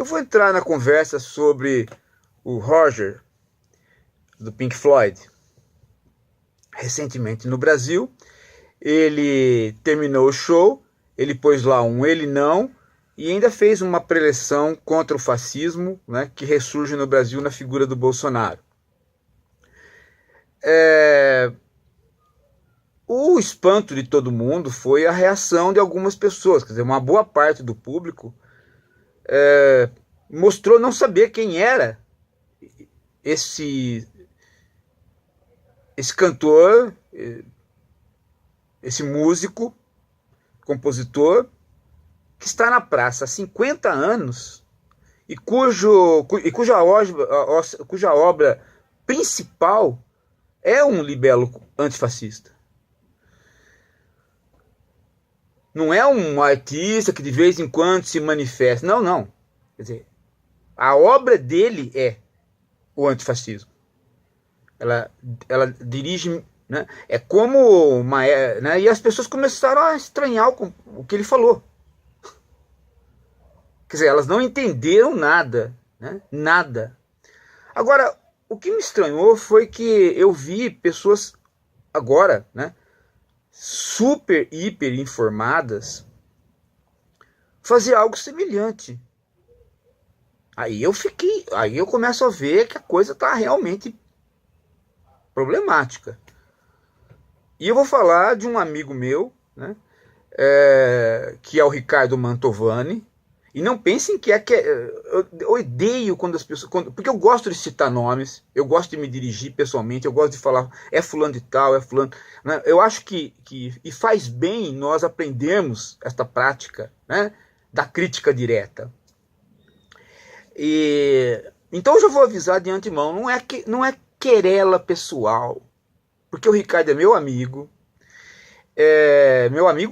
Eu vou entrar na conversa sobre o Roger, do Pink Floyd. Recentemente no Brasil, ele terminou o show, ele pôs lá um ele não, e ainda fez uma preleção contra o fascismo, né, que ressurge no Brasil na figura do Bolsonaro. O espanto de todo mundo foi a reação de algumas pessoas, quer dizer, uma boa parte do público mostrou não saber quem era esse cantor, esse músico, compositor, que está na praça há 50 anos e cuja obra principal é um libelo antifascista. Não é um artista que de vez em quando se manifesta. Não, não. Quer dizer, a obra dele é o antifascismo. Ela dirige, né? É como uma, né? E as pessoas começaram a estranhar o que ele falou. Quer dizer, elas não entenderam nada, né? Nada. Agora, o que me estranhou foi que eu vi pessoas agora, né, super, hiper informadas, fazer algo semelhante. Aí eu começo a ver que a coisa está realmente problemática. E eu vou falar de um amigo meu, né, que é o Ricardo Mantovani. E não pensem que eu odeio quando as pessoas... porque eu gosto de citar nomes, eu gosto de me dirigir pessoalmente, eu gosto de falar, é fulano de tal, é fulano... Né? Eu acho que e faz bem nós aprendermos esta prática, né, da crítica direta. Então eu já vou avisar de antemão, não é querela pessoal, porque o Ricardo é meu amigo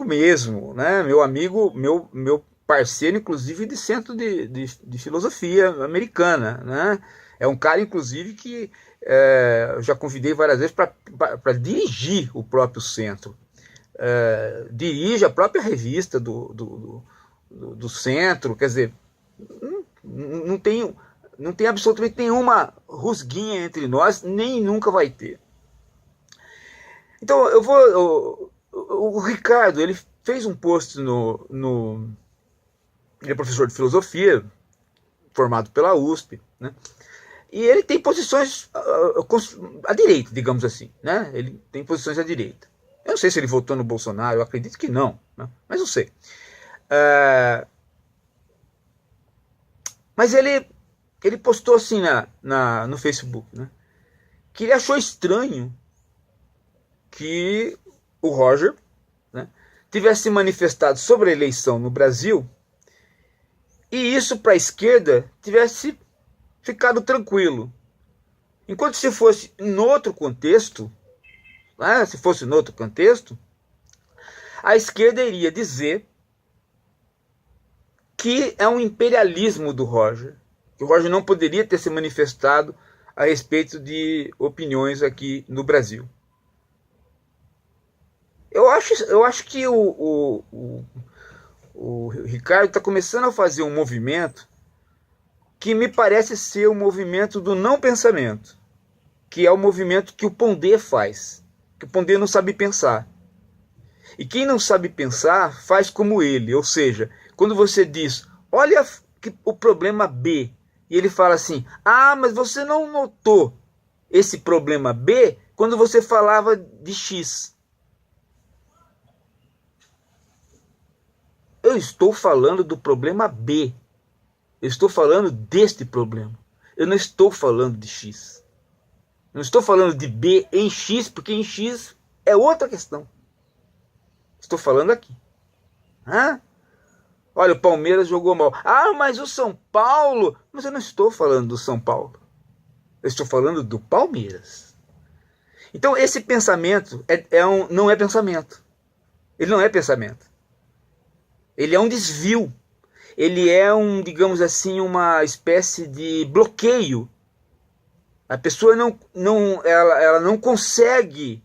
mesmo, né? Meu parceiro, inclusive, de centro de filosofia americana, né? É um cara, inclusive, que eu já convidei várias vezes para dirigir o próprio centro. Dirige a própria revista do centro, quer dizer, não tem absolutamente nenhuma rusguinha entre nós, nem nunca vai ter. Então, o Ricardo, ele fez um post ele é professor de filosofia, formado pela USP, né? E ele tem posições à direita, digamos assim, né? Ele tem posições à direita. Eu não sei se ele votou no Bolsonaro, eu acredito que não, né? Mas não sei. Mas ele postou assim no Facebook, né, que ele achou estranho que o Roger, né, tivesse manifestado sobre a eleição no Brasil e isso para a esquerda tivesse ficado tranquilo. Enquanto se fosse em outro contexto, né, a esquerda iria dizer que é um imperialismo do Roger, que o Roger não poderia ter se manifestado a respeito de opiniões aqui no Brasil. Eu acho que o Ricardo está começando a fazer um movimento que me parece ser o movimento do não pensamento, que é o movimento que o Pondé faz, que o Pondé não sabe pensar. E quem não sabe pensar faz como ele, ou seja, quando você diz, olha o problema B, e ele fala assim, mas você não notou esse problema B quando você falava de X. Eu estou falando do problema B. Eu estou falando deste problema. Eu não estou falando de X. Não estou falando de B em X, porque em X é outra questão. Estou falando aqui. Olha, o Palmeiras jogou mal. Mas o São Paulo... Mas eu não estou falando do São Paulo. Eu estou falando do Palmeiras. Então esse pensamento não é pensamento. Ele não é pensamento. Ele é um desvio. Ele é digamos assim, uma espécie de bloqueio. A pessoa ela não consegue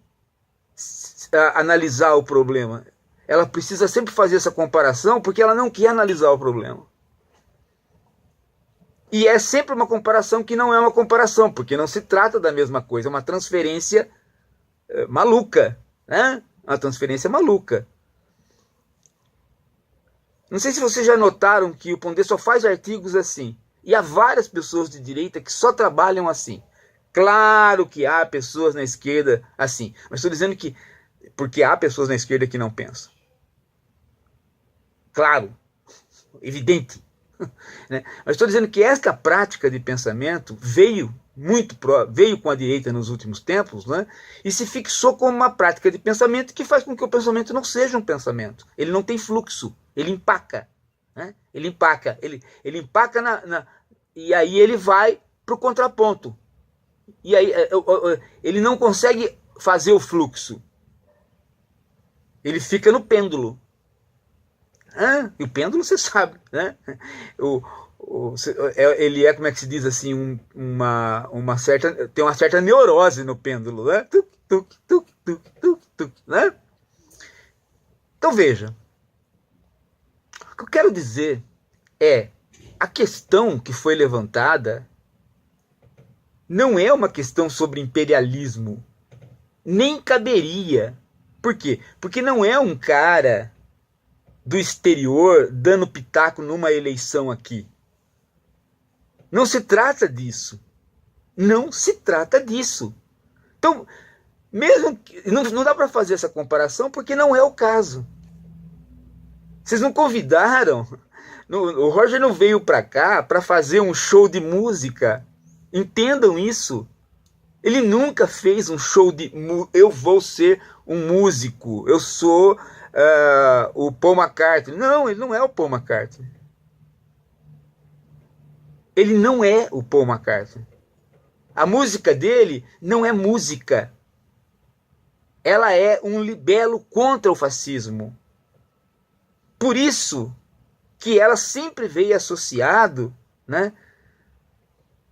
analisar o problema. Ela precisa sempre fazer essa comparação porque ela não quer analisar o problema. E é sempre uma comparação que não é uma comparação, porque não se trata da mesma coisa, é uma transferência maluca, né? Uma transferência maluca. Não sei se vocês já notaram que o Pondé só faz artigos assim. E há várias pessoas de direita que só trabalham assim. Claro que há pessoas na esquerda assim, mas estou dizendo que porque há pessoas na esquerda que não pensam. Claro, evidente. Né? Mas estou dizendo que esta prática de pensamento veio com a direita nos últimos tempos, né? E se fixou como uma prática de pensamento que faz com que o pensamento não seja um pensamento. Ele não tem fluxo, ele empaca. Né? Ele empaca, ele empaca e aí ele vai para o contraponto. E aí ele não consegue fazer o fluxo. Ele fica no pêndulo. E o pêndulo, você sabe, né? Ele é, como é que se diz assim, tem uma certa neurose no pêndulo, né? Tuc, tuc, tuc, tuc, tuc, tuc, né? Então veja, o que eu quero dizer é, a questão que foi levantada não é uma questão sobre imperialismo, nem caberia. Por quê? Porque não é um cara do exterior dando pitaco numa eleição aqui. Não se trata disso. Não se trata disso. Então, mesmo que, não dá para fazer essa comparação porque não é o caso. Vocês não convidaram. O Roger não veio para cá para fazer um show de música. Entendam isso. Ele nunca fez um show de eu vou ser um músico. Eu sou o Paul McCartney. Não, ele não é o Paul McCartney. Ele não é o Paul McCartney. A música dele não é música. Ela é um libelo contra o fascismo. Por isso que ela sempre veio associado, né?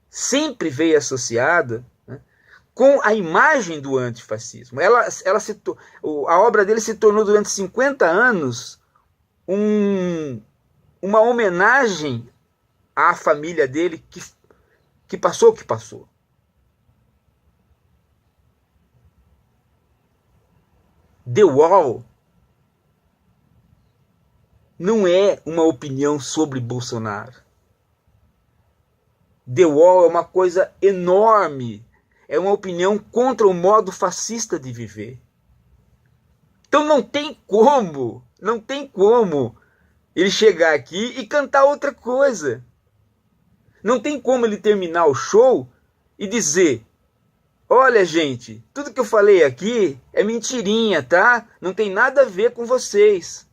Sempre veio associada, né, com a imagem do antifascismo. A obra dele se tornou durante 50 anos uma homenagem à família dele que passou o que passou. The Wall não é uma opinião sobre Bolsonaro. The Wall é uma coisa enorme. É uma opinião contra o modo fascista de viver. Então não tem como ele chegar aqui e cantar outra coisa. Não tem como ele terminar o show e dizer: olha, gente, tudo que eu falei aqui é mentirinha, tá? Não tem nada a ver com vocês.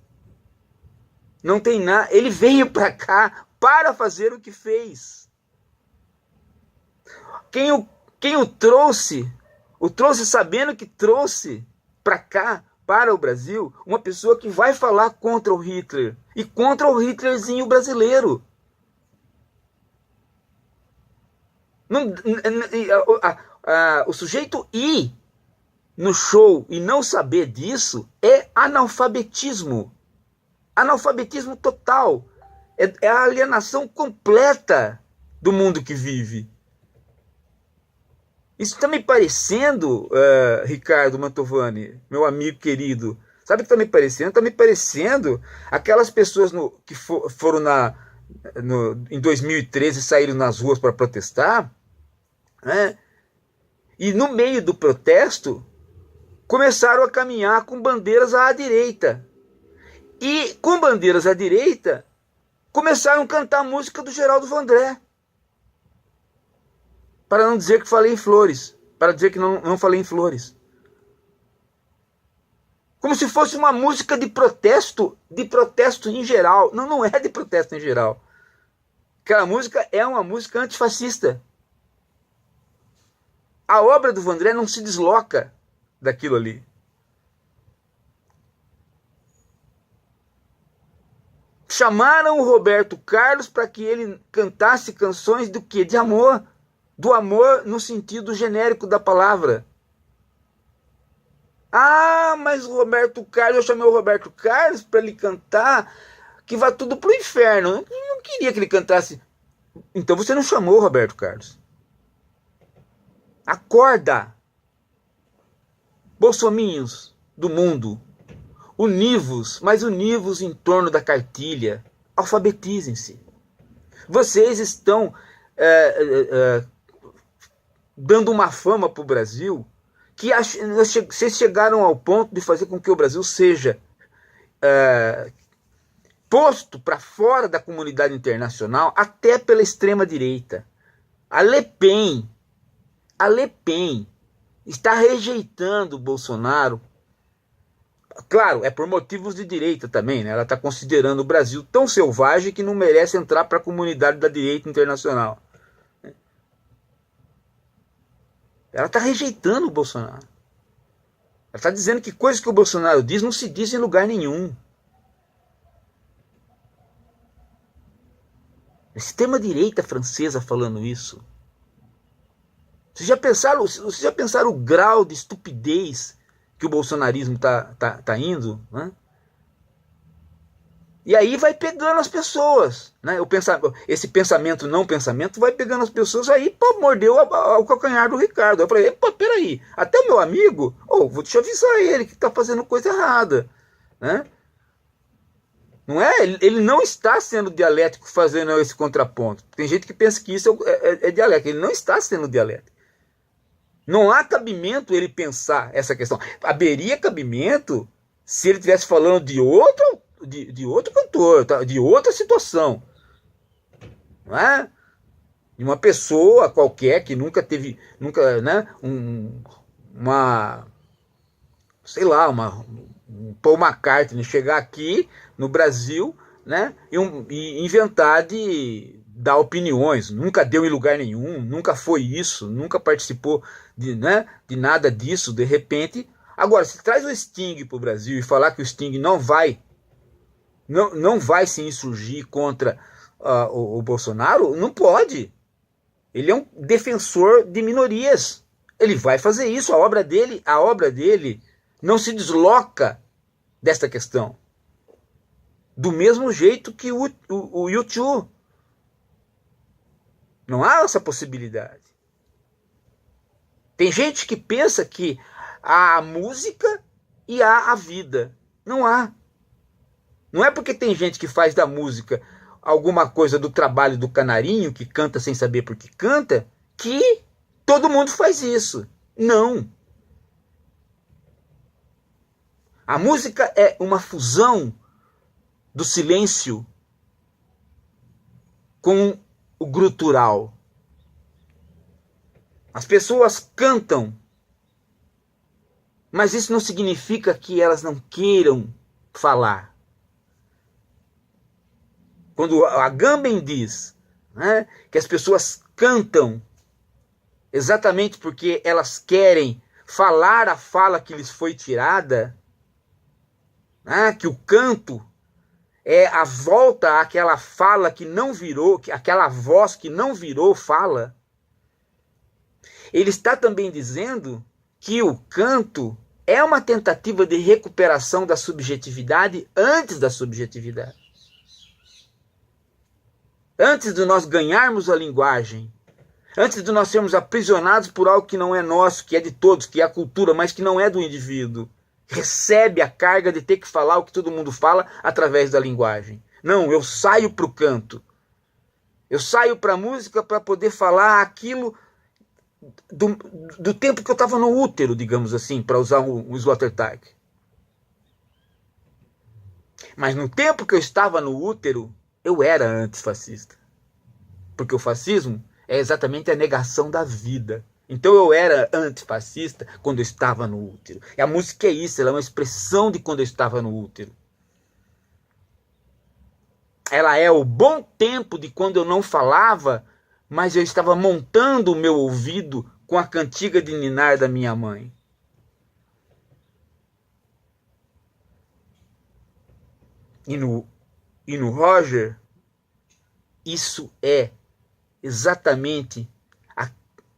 Não tem nada. Ele veio para cá para fazer o que fez. Quem o trouxe sabendo que trouxe para cá, para o Brasil, uma pessoa que vai falar contra o Hitler e contra o Hitlerzinho brasileiro. O sujeito ir no show e não saber disso é analfabetismo. Analfabetismo total. É a alienação completa do mundo que vive. Isso está me parecendo, Ricardo Mantovani, meu amigo querido. Sabe o que está me parecendo? Está me parecendo aquelas pessoas que foram em 2013 saíram nas ruas para protestar, né? E no meio do protesto começaram a caminhar com bandeiras à direita. E com bandeiras à direita começaram a cantar a música do Geraldo Vandré. Para não dizer que falei em flores. Para dizer que não falei em flores. Como se fosse uma música de protesto em geral. Não é de protesto em geral. Aquela música é uma música antifascista. A obra do Vandré não se desloca daquilo ali. Chamaram o Roberto Carlos para que ele cantasse canções do quê? De amor. Do amor no sentido genérico da palavra. Mas o Roberto Carlos, eu chamei o Roberto Carlos para ele cantar que vai tudo pro inferno. Eu não queria que ele cantasse Então você não chamou, Roberto Carlos. Acorda! Bolsominhos do mundo, univos, mas univos em torno da cartilha. Alfabetizem-se. Vocês estão dando uma fama para o Brasil que vocês chegaram ao ponto de fazer com que o Brasil seja posto para fora da comunidade internacional até pela extrema-direita. A Le Pen está rejeitando o Bolsonaro. Claro, é por motivos de direita também, né? Ela está considerando o Brasil tão selvagem que não merece entrar para a comunidade da direita internacional. Ela está rejeitando o Bolsonaro. Ela está dizendo que coisas que o Bolsonaro diz não se diz em lugar nenhum. A extrema-direita francesa falando isso. Vocês já pensaram o grau de estupidez que o bolsonarismo tá indo? Né? E aí vai pegando as pessoas. Né? Esse pensamento não pensamento vai pegando as pessoas aí, pô, mordeu o calcanhar do Ricardo. Eu falei, pô, peraí, até o meu amigo, deixa eu avisar ele que tá fazendo coisa errada. Né? Não é? Ele não está sendo dialético fazendo esse contraponto. Tem gente que pensa que isso é dialético. Ele não está sendo dialético. Não há cabimento ele pensar essa questão. Haveria cabimento se ele estivesse falando de outro cantor, tá? De outra situação. Não é? De uma pessoa qualquer que nunca teve, né, sei lá, um Paul McCartney chegar aqui no Brasil, né, e inventar de dar opiniões. Nunca deu em lugar nenhum, nunca foi isso, nunca participou de nada disso, de repente. Agora, se traz o Sting para o Brasil e falar que o Sting não vai se insurgir contra o Bolsonaro, não pode. Ele é um defensor de minorias. Ele vai fazer isso. A obra dele não se desloca desta questão. Do mesmo jeito que o YouTube. Não há essa possibilidade. Tem gente que pensa que há a música e há a vida. Não há. Não é porque tem gente que faz da música alguma coisa do trabalho do canarinho, que canta sem saber por que canta, que todo mundo faz isso. Não. A música é uma fusão do silêncio com o grutural. As pessoas cantam, mas isso não significa que elas não queiram falar. Quando a Agamben diz, né, que as pessoas cantam exatamente porque elas querem falar a fala que lhes foi tirada, né, que o canto é a volta àquela fala que não virou, aquela voz que não virou fala. Ele está também dizendo que o canto é uma tentativa de recuperação da subjetividade antes da subjetividade. Antes de nós ganharmos a linguagem, antes de nós sermos aprisionados por algo que não é nosso, que é de todos, que é a cultura, mas que não é do indivíduo, recebe a carga de ter que falar o que todo mundo fala através da linguagem. Não, eu saio para o canto. Eu saio para a música para poder falar aquilo do tempo que eu estava no útero, digamos assim, para usar o Sloterdijk. Mas no tempo que eu estava no útero, eu era antifascista. Porque o fascismo é exatamente a negação da vida. Então eu era antifascista quando eu estava no útero. E a música é isso, ela é uma expressão de quando eu estava no útero. Ela é o bom tempo de quando eu não falava, mas eu estava montando o meu ouvido com a cantiga de ninar da minha mãe. E no Roger, isso é exatamente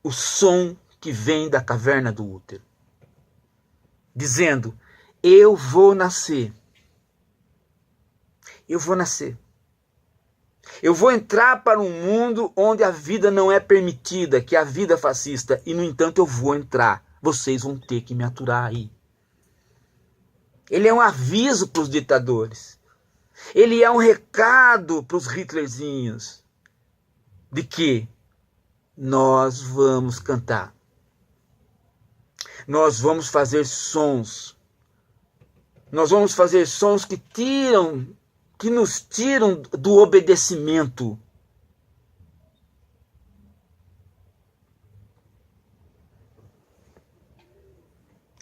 o som que vem da caverna do útero. Dizendo, eu vou nascer. Eu vou nascer. Eu vou entrar para um mundo onde a vida não é permitida, que é a vida fascista, e no entanto eu vou entrar. Vocês vão ter que me aturar aí. Ele é um aviso para os ditadores. Ele é um recado para os Hitlerzinhos de que nós vamos cantar. Nós vamos fazer sons. Nós vamos fazer sons que nos tiram do obedecimento.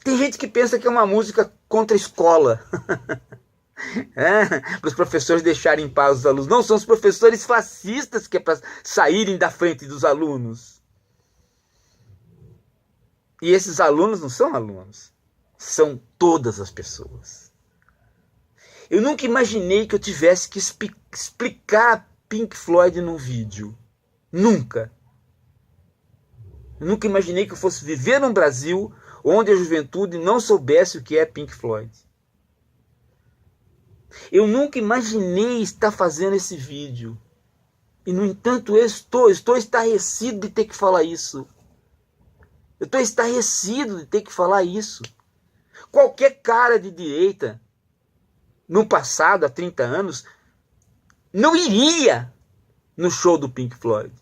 Tem gente que pensa que é uma música contra a escola. Para os professores deixarem em paz os alunos. Não, são os professores fascistas que é para saírem da frente dos alunos. E esses alunos não são alunos. São todas as pessoas. Eu nunca imaginei que eu tivesse que explicar Pink Floyd num vídeo. Nunca. Eu nunca imaginei que eu fosse viver num Brasil onde a juventude não soubesse o que é Pink Floyd. Eu nunca imaginei estar fazendo esse vídeo. E, no entanto, eu estou estarrecido de ter que falar isso. Eu estou estarrecido de ter que falar isso. Qualquer cara de direita, no passado, há 30 anos, não iria no show do Pink Floyd.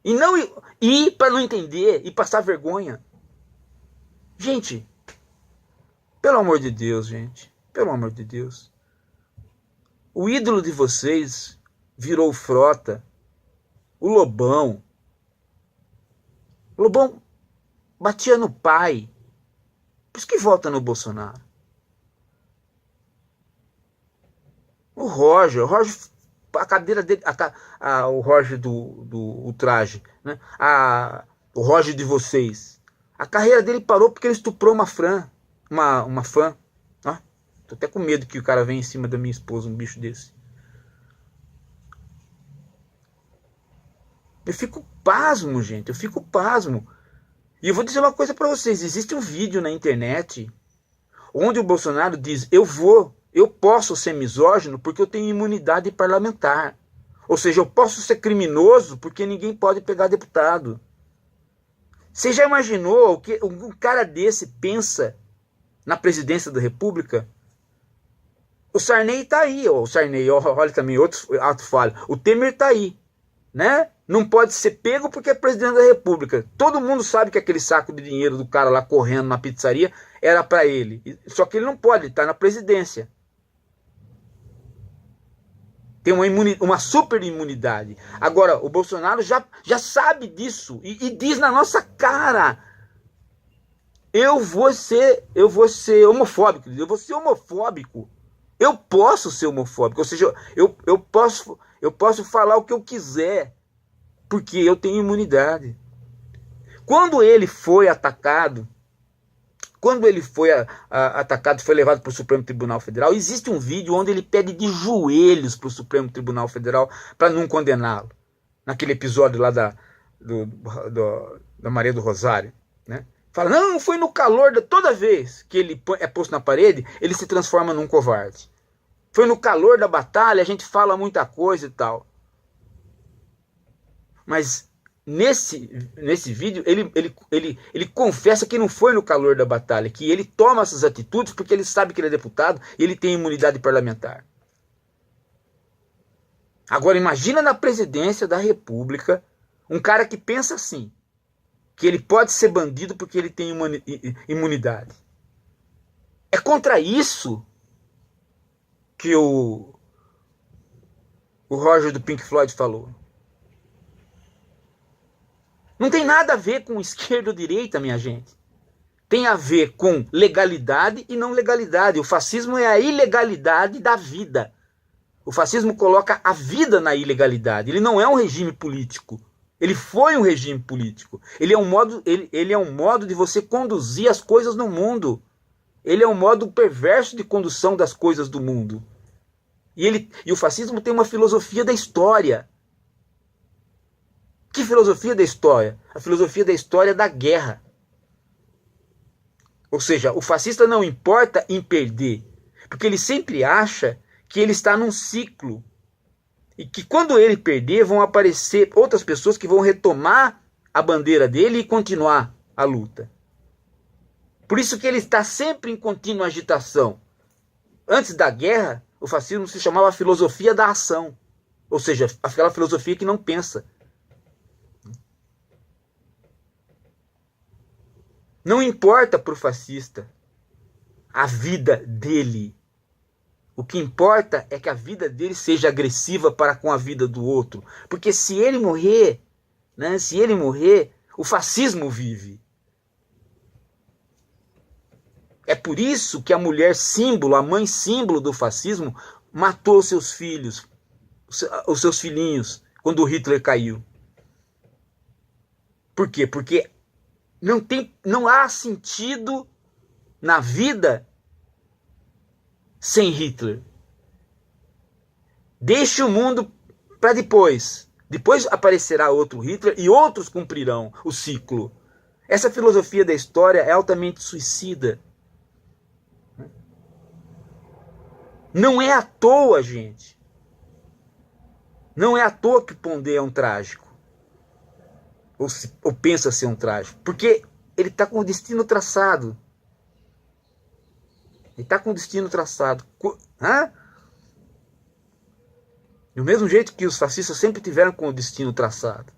E para não entender e passar vergonha. Gente, pelo amor de Deus, gente. Pelo amor de Deus. O ídolo de vocês virou o Frota, o Lobão. O Lobão batia no pai. Por isso que vota no Bolsonaro. O Roger, a cadeira dele, o Roger do traje, né? O Roger de vocês. A carreira dele parou porque ele estuprou uma fã. Ó, tô até com medo que o cara venha em cima da minha esposa, um bicho desse. Eu fico pasmo, gente. Eu fico pasmo. E eu vou dizer uma coisa para vocês. Existe um vídeo na internet onde o Bolsonaro diz: eu posso ser misógino porque eu tenho imunidade parlamentar. Ou seja, eu posso ser criminoso porque ninguém pode pegar deputado. Você já imaginou o que um cara desse pensa na presidência da República? O Sarney está aí. O Sarney, olha também, outro ato falho. O Temer está aí, né? Não pode ser pego porque é presidente da República. Todo mundo sabe que aquele saco de dinheiro do cara lá correndo na pizzaria era para ele. Só que ele não pode, ele está na presidência. Tem uma super imunidade. Agora, o Bolsonaro já sabe disso e diz na nossa cara: eu vou ser homofóbico. Eu vou ser homofóbico. Eu posso ser homofóbico. Ou seja, eu posso falar o que eu quiser, porque eu tenho imunidade. Quando ele foi atacado, foi levado para o Supremo Tribunal Federal, existe um vídeo onde ele pede de joelhos para o Supremo Tribunal Federal para não condená-lo. Naquele episódio lá da Maria do Rosário, né? Fala, não, foi no calor toda vez que ele é posto na parede, ele se transforma num covarde. Foi no calor da batalha, a gente fala muita coisa e tal. Mas nesse vídeo, ele confessa que não foi no calor da batalha, que ele toma essas atitudes porque ele sabe que ele é deputado e ele tem imunidade parlamentar. Agora imagina na presidência da República um cara que pensa assim, que ele pode ser bandido porque ele tem imunidade. É contra isso que o Roger do Pink Floyd falou. Não tem nada a ver com esquerda ou direita, minha gente. Tem a ver com legalidade e não legalidade. O fascismo é a ilegalidade da vida. O fascismo coloca a vida na ilegalidade. Ele não é um regime político. Ele foi um regime político. Ele é um modo de você conduzir as coisas no mundo. Ele é um modo perverso de condução das coisas do mundo. E o fascismo tem uma filosofia da história. Que filosofia da história? A filosofia da história da guerra. Ou seja, o fascista não importa em perder, porque ele sempre acha que ele está num ciclo. E que quando ele perder, vão aparecer outras pessoas que vão retomar a bandeira dele e continuar a luta. Por isso que ele está sempre em contínua agitação. Antes da guerra, o fascismo se chamava filosofia da ação. Ou seja, aquela filosofia que não pensa. Não importa para o fascista a vida dele. O que importa é que a vida dele seja agressiva para com a vida do outro. Porque se ele morrer, né, o fascismo vive. É por isso que a mulher símbolo, a mãe símbolo do fascismo, matou seus filhos, os seus filhinhos, quando o Hitler caiu. Por quê? Porque não há sentido na vida sem Hitler. Deixe o mundo para depois. Depois aparecerá outro Hitler e outros cumprirão o ciclo. Essa filosofia da história é altamente suicida. Não é à toa, gente. Não é à toa que Pondé é um trágico. Ou pensa ser um trágico. Porque ele está com o destino traçado. Ele está com o destino traçado. Do mesmo jeito que os fascistas sempre tiveram com o destino traçado.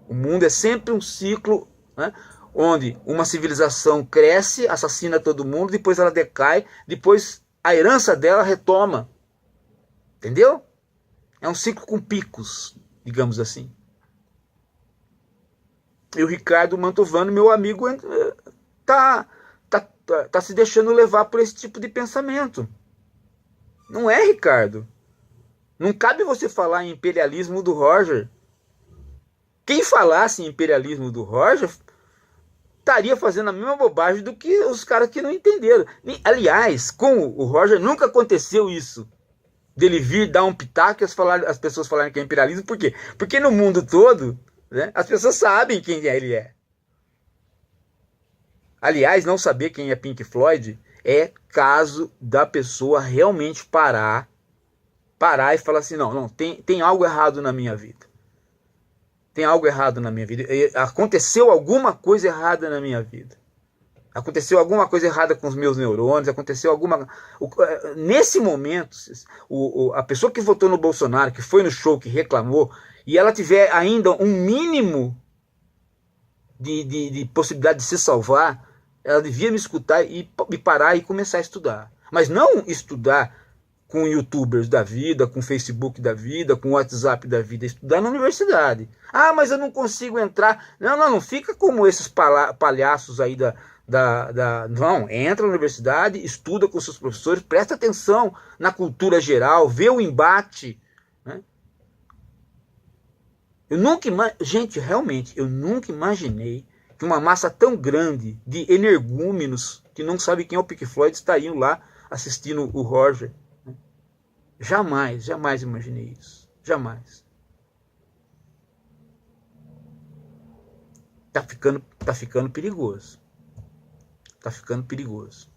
O mundo é sempre um ciclo, né, onde uma civilização cresce, assassina todo mundo, depois ela decai, depois a herança dela retoma. Entendeu? É um ciclo com picos, digamos assim. E o Ricardo Mantovani, meu amigo, tá se deixando levar por esse tipo de pensamento. Não é, Ricardo? Não cabe você falar em imperialismo do Roger. Quem falasse em imperialismo do Roger estaria fazendo a mesma bobagem do que os caras que não entenderam. Aliás, com o Roger nunca aconteceu isso. Dele vir dar um pitaco e as pessoas falarem que é imperialismo. Por quê? Porque no mundo todo, né, as pessoas sabem quem ele é. Aliás, não saber quem é Pink Floyd é caso da pessoa realmente parar e falar assim, não, tem algo errado na minha vida. Tem algo errado na minha vida. Aconteceu alguma coisa errada na minha vida. Aconteceu alguma coisa errada com os meus neurônios, aconteceu alguma... Nesse momento, a pessoa que votou no Bolsonaro, que foi no show, que reclamou, e ela tiver ainda um mínimo de possibilidade de se salvar, ela devia me escutar e parar e começar a estudar. Mas não estudar com youtubers da vida, com Facebook da vida, com WhatsApp da vida, estudar na universidade. Ah, mas eu não consigo entrar. Não fica como esses palhaços aí Não, entra na universidade, estuda com seus professores, presta atenção na cultura geral, vê o embate. Né? Gente, realmente, eu nunca imaginei que uma massa tão grande de energúmenos que não sabe quem é o Pink Floyd estariam lá assistindo o Roger. Jamais imaginei isso. Jamais. Tá ficando perigoso. Tá ficando perigoso.